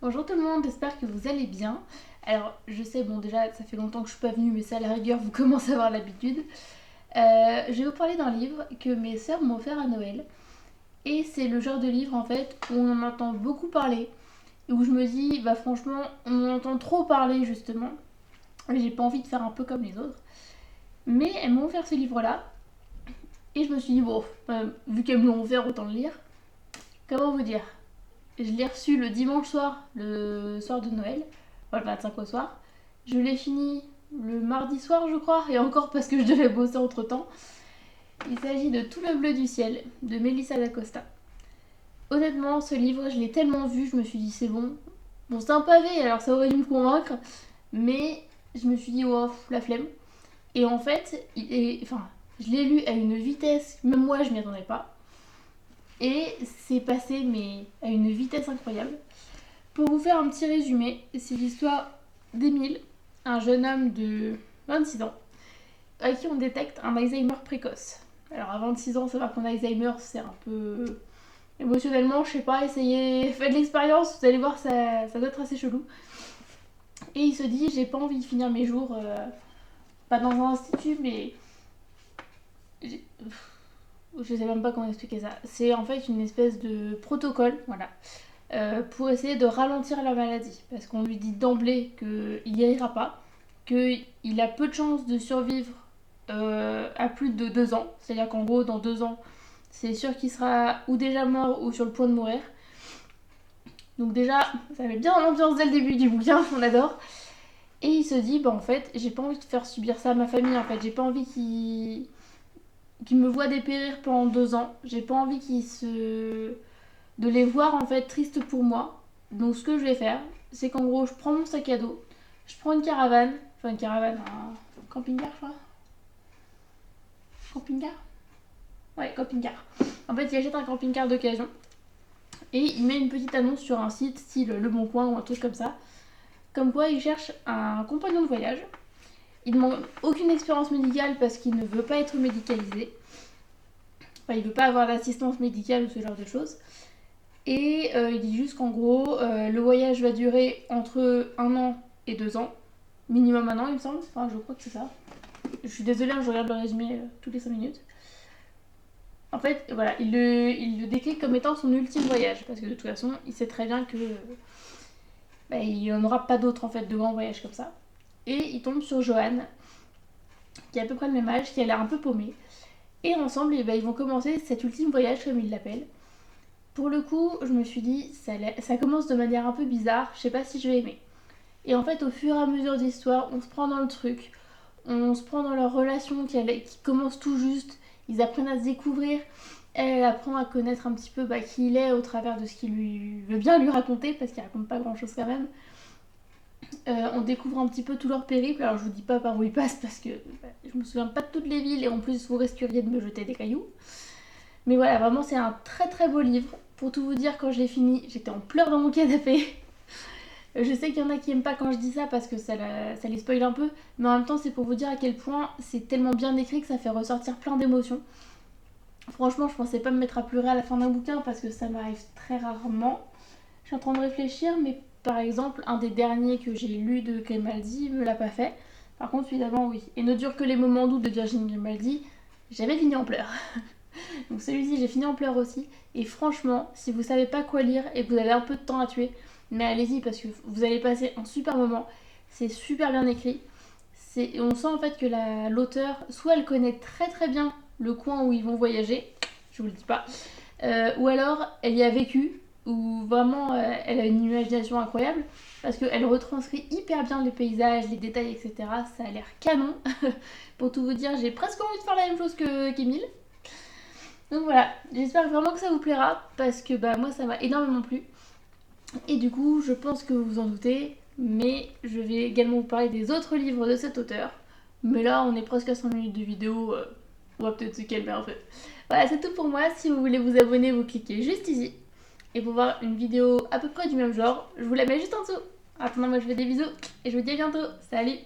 Bonjour tout le monde, j'espère que vous allez bien. Alors, je sais, bon déjà, ça fait longtemps que je suis pas venue, mais ça à la rigueur, vous commencez à avoir l'habitude. Je vais vous parler d'un livre que mes sœurs m'ont offert à Noël. Et c'est le genre de livre, en fait, où on en entend beaucoup parler. Et où je me dis, bah franchement, on en entend trop parler, justement. Et j'ai pas envie de faire un peu comme les autres. Mais elles m'ont offert ce livre-là. Et je me suis dit, bon, vu qu'elles me l'ont offert, autant le lire. Comment vous dire? Je l'ai reçu le dimanche soir, le soir de Noël, enfin, le 25 au soir. Je l'ai fini le mardi soir, je crois, et encore parce que je devais bosser entre temps. Il s'agit de Tout le bleu du ciel de Melissa d'Acosta. Honnêtement, ce livre, je l'ai tellement vu, je me suis dit c'est bon. Bon, c'est un pavé, alors ça aurait dû me convaincre, mais je me suis dit, oh, la flemme. Et en fait, je l'ai lu à une vitesse, même moi, je m'y attendais pas. Et c'est passé, mais à une vitesse incroyable. Pour vous faire un petit résumé, c'est l'histoire d'Émile, un jeune homme de 26 ans, à qui on détecte un Alzheimer précoce. Alors à 26 ans, savoir qu'on a Alzheimer, c'est un peu émotionnellement, je sais pas, essayez, faites l'expérience, vous allez voir, ça doit être assez chelou. Et il se dit, j'ai pas envie de finir mes jours, pas dans un institut, mais je sais même pas comment expliquer ça. C'est en fait une espèce de protocole, voilà, pour essayer de ralentir la maladie. Parce qu'on lui dit d'emblée qu'il guérira pas, qu'il a peu de chances de survivre à plus de 2 ans. C'est-à-dire qu'en gros, dans 2 ans, c'est sûr qu'il sera ou déjà mort ou sur le point de mourir. Donc déjà, ça met bien l'ambiance dès le début du bouquin, on adore. Et il se dit, bah en fait, j'ai pas envie de faire subir ça à ma famille, en fait. J'ai pas envie qu'il me voit dépérir pendant 2 ans. J'ai pas envie de les voir en fait tristes pour moi. Donc ce que je vais faire, c'est qu'en gros, je prends mon sac à dos, je prends une caravane, enfin une caravane, un camping-car, je crois. Camping-car. Ouais, camping-car. En fait, il achète un camping-car d'occasion et il met une petite annonce sur un site style Le Bon Coin ou un truc comme ça. Comme quoi, il cherche un compagnon de voyage. Il ne demande aucune expérience médicale parce qu'il ne veut pas être médicalisé. Enfin, il veut pas avoir d'assistance médicale ou ce genre de choses. Et il dit juste qu'en gros, le voyage va durer entre 1 an et 2 ans. Minimum 1 an, il me semble. Enfin, je crois que c'est ça. Je suis désolée, je regarde le résumé toutes les 5 minutes. En fait, voilà, il le décrit comme étant son ultime voyage. Parce que de toute façon, il sait très bien que il n'y en aura pas d'autres en fait de grands voyages comme ça. Et il tombe sur Joanne, qui a à peu près le même âge, qui a l'air un peu paumée. Et ensemble, ils vont commencer cet ultime voyage, comme il l'appelle. Pour le coup, je me suis dit, ça commence de manière un peu bizarre, je sais pas si je vais aimer. Et en fait, au fur et à mesure de l'histoire, on se prend dans le truc, on se prend dans leur relation qui commence tout juste, ils apprennent à se découvrir, elle apprend à connaître un petit peu qui il est au travers de ce qu'il lui veut bien lui raconter, parce qu'il raconte pas grand chose quand même. On découvre un petit peu tout leur périple, alors je vous dis pas par où ils passent parce que je me souviens pas de toutes les villes et en plus vous risqueriez de me jeter des cailloux. Mais voilà, vraiment c'est un très très beau livre. Pour tout vous dire, quand je l'ai fini, j'étais en pleurs dans mon canapé. Je sais qu'il y en a qui aiment pas quand je dis ça parce que ça les spoil un peu, mais en même temps c'est pour vous dire à quel point c'est tellement bien écrit que ça fait ressortir plein d'émotions. Franchement, je pensais pas me mettre à pleurer à la fin d'un bouquin parce que ça m'arrive très rarement. Je suis en train de réfléchir, mais par exemple, un des derniers que j'ai lu de Grimaldi me l'a pas fait. Par contre, évidemment, oui. Et Ne dure que les moments doux de Virginie Grimaldi, j'avais fini en pleurs. Donc celui-ci, j'ai fini en pleurs aussi. Et franchement, si vous savez pas quoi lire et que vous avez un peu de temps à tuer, mais allez-y parce que vous allez passer un super moment. C'est super bien écrit. On sent en fait que l'auteur, soit elle connaît très très bien le coin où ils vont voyager, je vous le dis pas, ou alors elle y a vécu, ou vraiment elle a une imagination incroyable, parce qu'elle retranscrit hyper bien les paysages, les détails, etc. Ça a l'air canon. Pour tout vous dire, j'ai presque envie de faire la même chose qu'Emile. Donc voilà, j'espère vraiment que ça vous plaira, parce que moi ça m'a énormément plu. Et du coup, je pense que vous vous en doutez, mais je vais également vous parler des autres livres de cet auteur. Mais là, on est presque à 5 minutes de vidéo, on va peut-être se calmer un peu. Voilà, c'est tout pour moi. Si vous voulez vous abonner, vous cliquez juste ici. Et pour voir une vidéo à peu près du même genre, je vous la mets juste en dessous. Attends, moi je fais des bisous et je vous dis à bientôt. Salut!